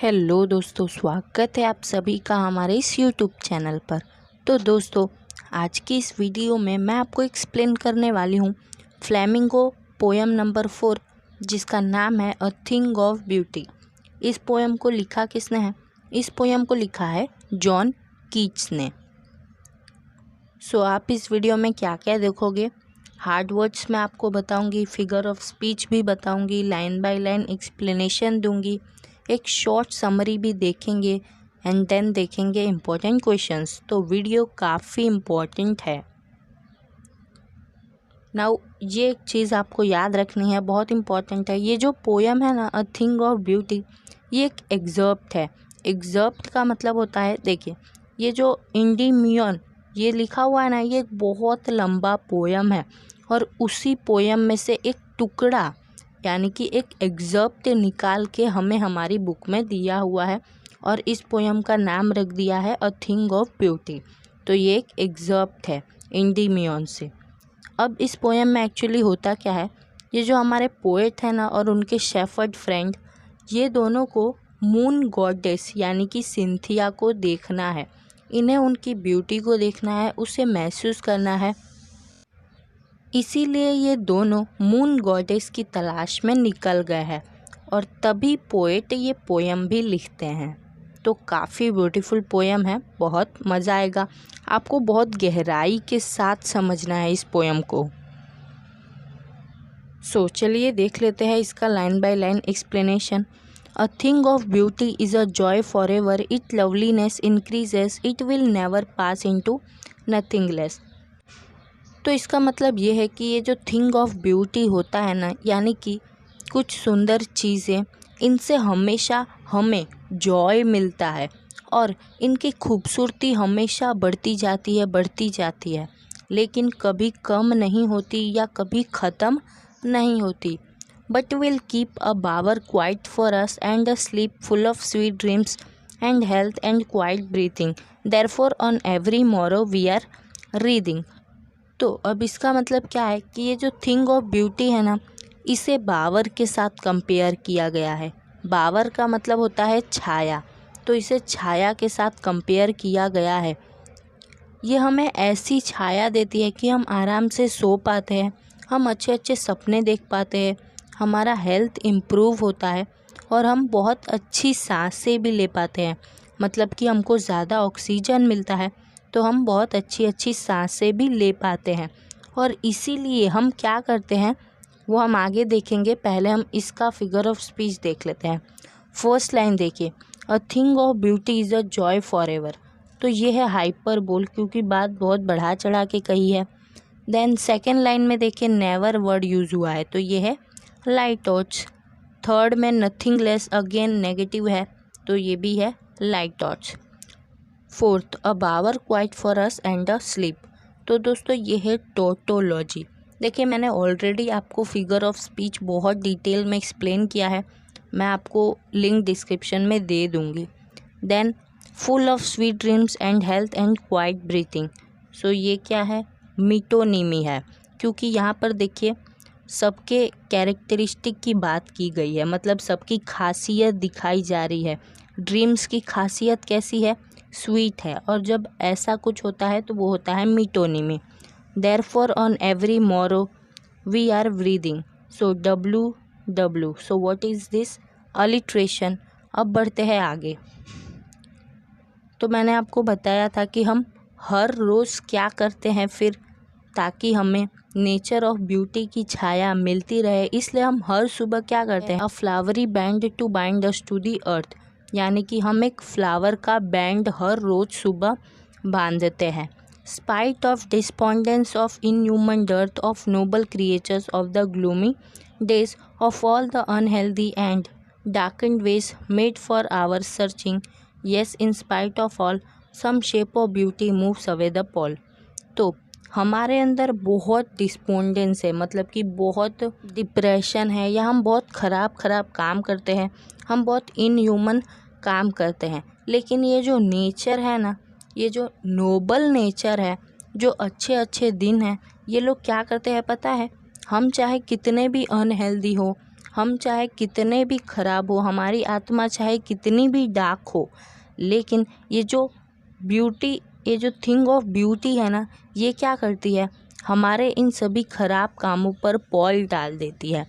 Hello दोस्तों, स्वागत है आप सभी का हमारे इस यूट्यूब चैनल पर। तो दोस्तों, आज की इस वीडियो में मैं आपको एक्सप्लेन करने वाली हूँ फ्लेमिंगो पोएम नंबर 4, जिसका नाम है अ थिंग ऑफ ब्यूटी। इस पोएम को लिखा किसने है? इस पोएम को लिखा है जॉन कीट्स ने। सो आप इस वीडियो में क्या क्या देखोगे? हार्ड वर्ड्स मैं आपको बताऊंगी, फिगर ऑफ स्पीच भी बताऊंगी, लाइन बाय लाइन एक्सप्लेनेशन दूंगी, एक शॉर्ट समरी भी देखेंगे एंड देन देखेंगे इम्पोर्टेंट क्वेश्चंस। तो वीडियो काफ़ी इम्पोर्टेंट है। नाउ ये एक चीज़ आपको याद रखनी है, बहुत इम्पोर्टेंट है। ये जो पोएम है ना, अ थिंग ऑफ ब्यूटी, ये एक एग्जर्प्ट है। एग्जर्प्ट का मतलब होता है, देखिए ये जो इंडीमियन ये लिखा हुआ है ना, ये एक बहुत लंबा पोएम है और उसी पोएम में से एक टुकड़ा यानी कि एक एग्जर्प्ट निकाल के हमें हमारी बुक में दिया हुआ है और इस पोएम का नाम रख दिया है अ थिंग ऑफ ब्यूटी। तो ये एक एग्जर्प्ट है इंडीमियन से। अब इस पोएम में एक्चुअली होता क्या है, ये जो हमारे पोएट हैं ना और उनके शेफर्ड फ्रेंड, ये दोनों को मून गॉडेस यानी कि सिंथिया को देखना है। इन्हें उनकी ब्यूटी को देखना है, उसे महसूस करना है। इसीलिए ये दोनों मून गॉडेस की तलाश में निकल गए हैं और तभी पोएट ये पोएम भी लिखते हैं। तो काफ़ी ब्यूटीफुल पोएम है, बहुत मज़ा आएगा आपको, बहुत गहराई के साथ समझना है इस पोएम को। सो चलिए देख लेते हैं इसका line by line explanation. A thing of beauty is a joy for ever, it loveliness increases, it will never pass into nothingness. तो इसका मतलब ये है कि ये जो थिंग ऑफ ब्यूटी होता है ना, यानी कि कुछ सुंदर चीज़ें, इनसे हमेशा हमें जॉय मिलता है और इनकी खूबसूरती हमेशा बढ़ती जाती है, लेकिन कभी कम नहीं होती या कभी ख़त्म नहीं होती। But will keep a bower quiet for us and a sleep full of sweet dreams and health and quiet breathing, therefore on every morrow we are reading. तो अब इसका मतलब क्या है कि ये जो थिंग ऑफ ब्यूटी है ना, इसे बावर के साथ कंपेयर किया गया है। बावर का मतलब होता है छाया, तो इसे छाया के साथ कंपेयर किया गया है। ये हमें ऐसी छाया देती है कि हम आराम से सो पाते हैं, हम अच्छे अच्छे सपने देख पाते हैं, हमारा हेल्थ इम्प्रूव होता है और हम बहुत अच्छी सांसें भी ले पाते हैं। मतलब कि हमको ज़्यादा ऑक्सीजन मिलता है तो हम बहुत अच्छी अच्छी सांसें भी ले पाते हैं। और इसीलिए हम क्या करते हैं वो हम आगे देखेंगे, पहले हम इसका फिगर ऑफ स्पीच देख लेते हैं। फर्स्ट लाइन देखिए, अ thing of beauty is a joy for ever. तो ये है हाइपर बोल, क्योंकि बात बहुत बढ़ा चढ़ा के कही है। देन सेकेंड लाइन में देखिए नेवर वर्ड यूज़ हुआ है, तो ये है लाइट टॉर्च। थर्ड में नथिंग लेस, अगेन नेगेटिव है, तो ये भी है light torch. Fourth, a bower quiet for us and a sleep. तो दोस्तों ये है टोटोलॉजी। देखिए मैंने ऑलरेडी आपको फिगर ऑफ स्पीच बहुत डिटेल में एक्सप्लेन किया है, मैं आपको लिंक डिस्क्रिप्शन में दे दूँगी। Then full of sweet dreams and health and quiet breathing. So ये क्या है? मिटोनिमी है, क्योंकि यहाँ पर देखिए सबके कैरेक्टरिस्टिक की बात की गई है, मतलब सबकी खासियत दिखाई जा रही है। ड्रीम्स की खासियत कैसी है? स्वीट है, और जब ऐसा कुछ होता है तो वो होता है metonymy. Therefore on every morrow we are breathing, so WW। So what is this? Alliteration. अब बढ़ते हैं आगे। तो मैंने आपको बताया था कि हम हर रोज़ क्या करते हैं फिर, ताकि हमें नेचर ऑफ ब्यूटी की छाया मिलती रहे, इसलिए हम हर सुबह क्या करते हैं? A flowery band to bind us to the earth, यानी कि हम एक फ्लावर का बैंड हर रोज़ सुबह बांधते हैं। Spite of despondence of inhuman dearth of noble creatures of the gloomy days of all the unhealthy and darkened ways made for our searching, yes in spite of all some shape of beauty moves away the pole। तो हमारे अंदर बहुत despondence है, मतलब कि बहुत depression है, या हम बहुत ख़राब काम करते हैं, हम बहुत इनह्यूमन काम करते हैं, लेकिन ये जो नेचर है ना, ये जो नोबल नेचर है, जो अच्छे अच्छे दिन हैं, ये लोग क्या करते हैं पता है? हम चाहे कितने भी अनहेल्दी हो, हम चाहे कितने भी खराब हो, हमारी आत्मा चाहे कितनी भी डार्क हो, लेकिन ये जो ब्यूटी, ये जो थिंग ऑफ ब्यूटी है ना, ये क्या करती है, हमारे इन सभी खराब कामों पर पॉल डाल देती है।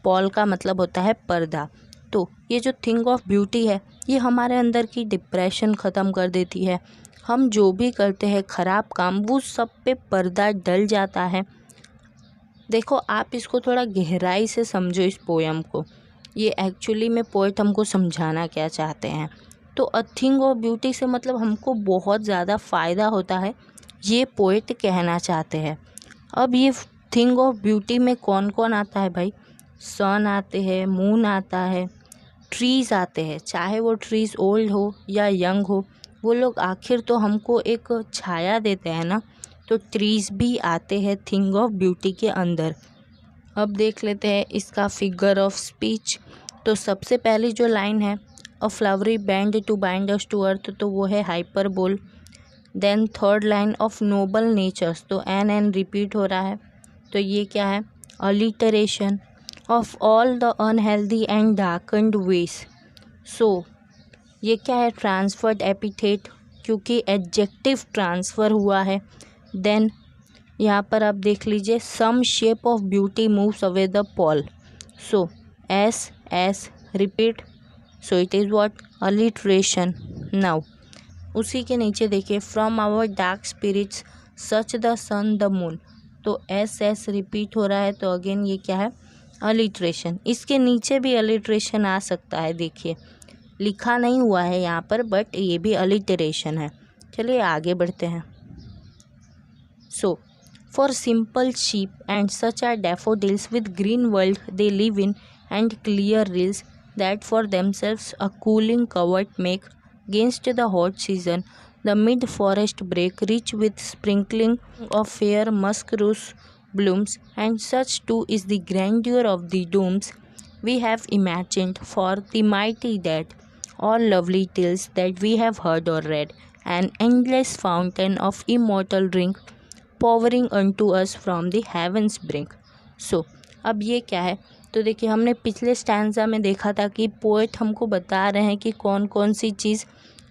पॉल का मतलब होता है पर्दा। तो ये जो थिंग ऑफ ब्यूटी है, ये हमारे अंदर की डिप्रेशन ख़त्म कर देती है। हम जो भी करते हैं खराब काम, वो सब पे पर्दा डल जाता है। देखो, आप इसको थोड़ा गहराई से समझो इस पोयम को, ये एक्चुअली में पोएट हमको समझाना क्या चाहते हैं। तो अ थिंग ऑफ ब्यूटी से मतलब हमको बहुत ज़्यादा फ़ायदा होता है, ये पोएट कहना चाहते हैं। अब ये थिंग ऑफ ब्यूटी में कौन कौन आता है भाई? सन आते हैं, मून आता है, ट्रीज़ आते हैं, चाहे वो ट्रीज़ ओल्ड हो या यंग हो, वो लोग आखिर तो हमको एक छाया देते हैं ना। तो ट्रीज़ भी आते हैं थिंग ऑफ ब्यूटी के अंदर। अब देख लेते हैं इसका फिगर ऑफ स्पीच। तो सबसे पहली जो लाइन है, a flowery band to bind us to earth, तो वो है hyperbole. Then third line of noble natures, तो एन रिपीट हो रहा है, तो ये क्या है? Alliteration of all the unhealthy and darkened ways. So ये क्या है? ट्रांसफर्ड एपिथेट, क्योंकि एडजेक्टिव ट्रांसफ़र हुआ है। देन यहाँ पर आप देख लीजिए, some shape of beauty moves away the pall, so S repeat, so it is what? Alliteration. Now उसी के नीचे देखिए, from our dark spirits such the sun the moon, तो एस रिपीट हो रहा है, तो अगेन ये क्या है? अलिट्रेशन। इसके नीचे भी अलिट्रेशन आ सकता है, देखिए लिखा नहीं हुआ है यहाँ पर, बट ये भी अलिटरेशन है। चलिए आगे बढ़ते हैं। So for simple sheep and such are daffodils with green world they live in and clear rills that for themselves a cooling covert make against the hot season. The mid forest brake rich with sprinkling of fair musk rose blooms, and such too is the grandeur of the domes we have imagined for the mighty dead. All lovely tales that we have heard or read, an endless fountain of immortal drink pouring unto us from the heavens brink. So अब ये क्या है? तो देखिए, हमने पिछले stanza में देखा था कि पोएट हमको बता रहे हैं कि कौन कौन सी चीज़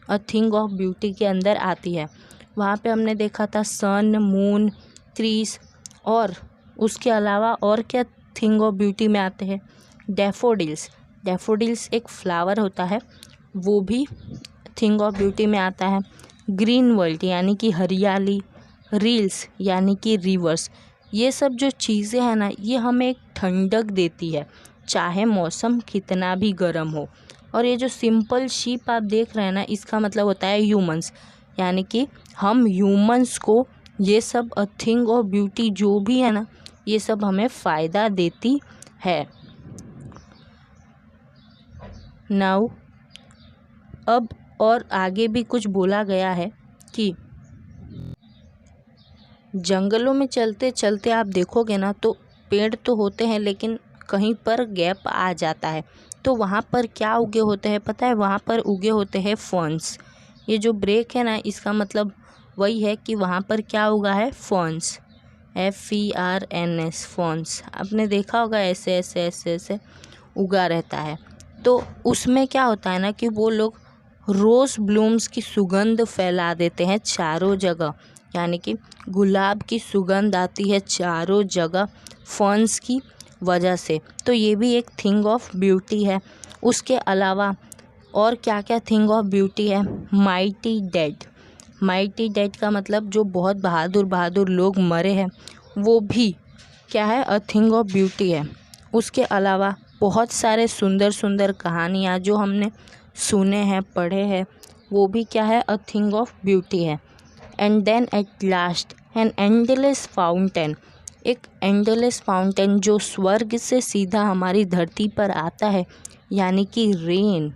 अ थिंग ऑफ ब्यूटी के अंदर आती है। वहाँ पे हमने देखा था सन, मून, ट्रीज, और उसके अलावा और क्या थिंग ऑफ ब्यूटी में आते हैं? डैफोडिल्स। डैफोडिल्स एक फ्लावर होता है, वो भी थिंग ऑफ ब्यूटी में आता है। ग्रीन वर्ल्ड यानी कि हरियाली, रील्स यानी कि रिवर्स, ये सब जो चीज़ें हैं ना, ये हमें एक ठंडक देती है, चाहे मौसम कितना भी गर्म हो। और ये जो सिंपल शीप आप देख रहे हैं ना, इसका मतलब होता है ह्यूमंस, यानी कि हम ह्यूमंस को ये सब अ थिंग ऑफ ब्यूटी जो भी है ना, ये सब हमें फ़ायदा देती है। नाउ अब और आगे भी कुछ बोला गया है कि जंगलों में चलते चलते आप देखोगे ना, तो पेड़ तो होते हैं, लेकिन कहीं पर गैप आ जाता है। तो वहाँ पर क्या उगे होते हैं पता है? वहाँ पर उगे होते हैं फर्न्स। ये जो ब्रेक है ना, इसका मतलब वही है कि वहाँ पर क्या उगा है? Ferns, FERNS, ferns. आपने देखा होगा, ऐसे ऐसे ऐसे ऐसे उगा रहता है। तो उसमें क्या होता है ना कि वो लोग रोज़ ब्लूम्स की सुगंध फैला देते हैं चारों जगह, यानी कि गुलाब की सुगंध आती है चारों जगह फर्न्स की वजह से। तो ये भी एक थिंग ऑफ ब्यूटी है। उसके अलावा और क्या क्या थिंग ऑफ ब्यूटी है? Mighty dead. माइटी डेड का मतलब जो बहुत बहादुर बहादुर लोग मरे हैं, वो भी क्या है? अ थिंग ऑफ ब्यूटी है। उसके अलावा बहुत सारे सुंदर सुंदर कहानियाँ जो हमने सुने हैं, पढ़े हैं, वो भी क्या है? अ थिंग ऑफ ब्यूटी है। And then at last an endless fountain, एक एंडलेस फाउंटेन जो स्वर्ग से सीधा हमारी धरती पर आता है, यानी कि रेन,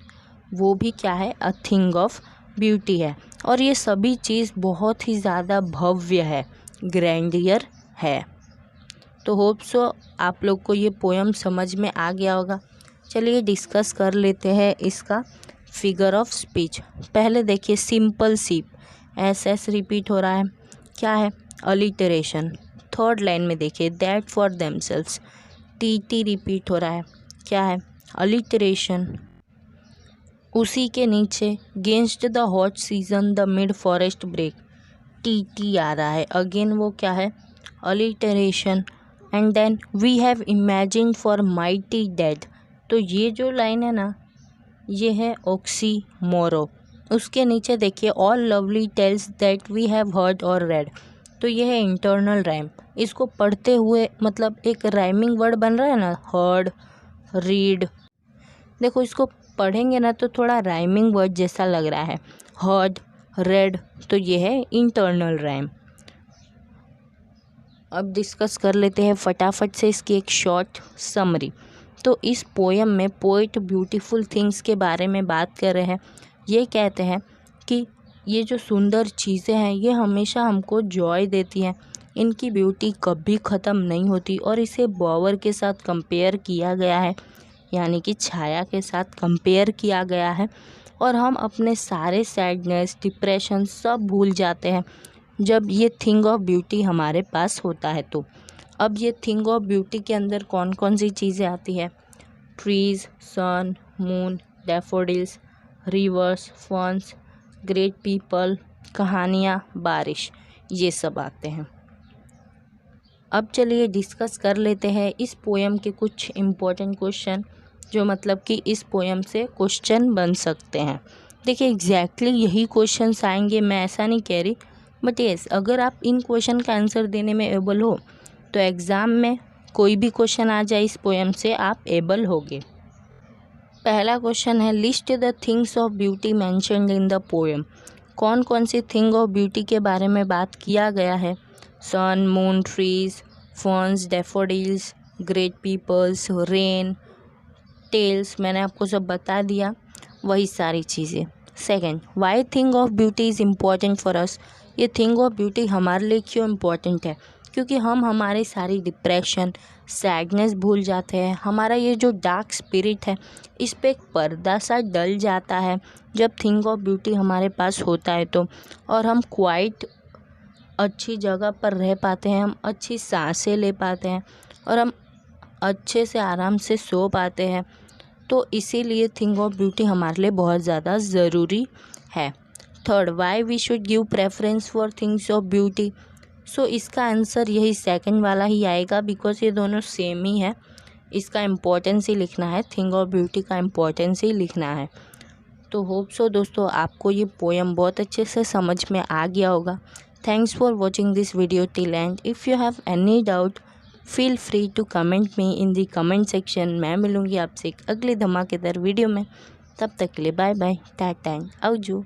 वो भी क्या है? अ थिंग ऑफ ब्यूटी है। और ये सभी चीज़ बहुत ही ज़्यादा भव्य है, ग्रैंडियर है। तो होप सो आप लोग को ये पोयम समझ में आ गया होगा। चलिए डिस्कस कर लेते हैं इसका फिगर ऑफ स्पीच। पहले देखिए, सिंपल शीप, एस रिपीट हो रहा है, क्या है? अलिटरेशन। थर्ड लाइन में देखिए, that for themselves, T repeat हो रहा है, क्या है, अलिटरेशन। उसी के नीचे gainst the hot season the mid forest brake, T आ रहा है, अगेन वो क्या है, alliteration. And then we have imagined for mighty dead, तो ये जो लाइन है ना, ये है ऑक्सीमोरो। उसके नीचे देखिए all lovely tales that we have heard or read, तो ये है इंटरनल राइम। इसको पढ़ते हुए मतलब एक राइमिंग वर्ड बन रहा है ना, हर्ड, रीड। देखो इसको पढ़ेंगे ना तो थोड़ा राइमिंग वर्ड जैसा लग रहा है, हर्ड, रेड, तो ये है इंटरनल राइम। अब डिस्कस कर लेते हैं फटाफट से इसकी एक शॉर्ट समरी। तो इस पोएम में पोइट ब्यूटीफुल थिंग्स के बारे में बात कर रहे हैं। ये कहते हैं कि ये जो सुंदर चीज़ें हैं ये हमेशा हमको जॉय देती हैं, इनकी ब्यूटी कभी ख़त्म नहीं होती, और इसे बॉवर के साथ कंपेयर किया गया है, यानी कि छाया के साथ कंपेयर किया गया है। और हम अपने सारे सैडनेस, डिप्रेशन सब भूल जाते हैं जब ये थिंग ऑफ ब्यूटी हमारे पास होता है। तो अब ये थिंग ऑफ ब्यूटी के अंदर कौन कौन सी चीज़ें आती है, trees, sun, moon, daffodils, rivers, fauns, great people, कहानियाँ, बारिश, ये सब आते हैं। अब चलिए डिस्कस कर लेते हैं इस पोएम के कुछ इम्पोर्टेंट क्वेश्चन, जो मतलब कि इस पोएम से क्वेश्चन बन सकते हैं। देखिए एग्जैक्टली यही क्वेश्चंस आएंगे, मैं ऐसा नहीं कह रही, बट येस अगर आप इन क्वेश्चन का आंसर देने में एबल हो तो एग्ज़ाम में कोई भी क्वेश्चन आ जाए इस पोएम से आप एबल होगे। पहला क्वेश्चन है, list the things of beauty mentioned in the poem. कौन कौन सी थिंग ऑफ ब्यूटी के बारे में बात किया गया है, sun, moon, trees, fauns, daffodils, great peoples, rain, tales, मैंने आपको सब बता दिया, वही सारी चीज़ें। Second, why thing of beauty is important for us. ये थिंग ऑफ ब्यूटी हमारे लिए क्यों इम्पॉर्टेंट है, क्योंकि हम हमारी सारी डिप्रेशन, सैडनेस भूल जाते हैं, हमारा ये जो डार्क स्पिरिट है इस पे एक पर्दा सा डल जाता है जब थिंग ऑफ ब्यूटी हमारे पास होता है तो, और हम क्वाइट अच्छी जगह पर रह पाते हैं, हम अच्छी सांसें ले पाते हैं, और हम अच्छे से आराम से सो पाते हैं। तो इसीलिए थिंग ऑफ ब्यूटी हमारे लिए बहुत ज़्यादा ज़रूरी है। Third, why we should give preference for things of beauty. So इसका आंसर यही सेकंड वाला ही आएगा, बिकॉज ये दोनों सेम ही है। इसका इम्पोर्टेंस ही लिखना है, थिंग ऑफ ब्यूटी का इम्पोर्टेंस ही लिखना है। तो होप सो दोस्तों आपको ये पोएम बहुत अच्छे से समझ में आ गया होगा। Thanks for watching this video till end. If you have any doubt feel free to comment me in the comment section. मैं मिलूँगी आपसे एक अगली धमाकेदार वीडियो में, तब तक के लिए बाय बाय, टाटा एंड आउजू।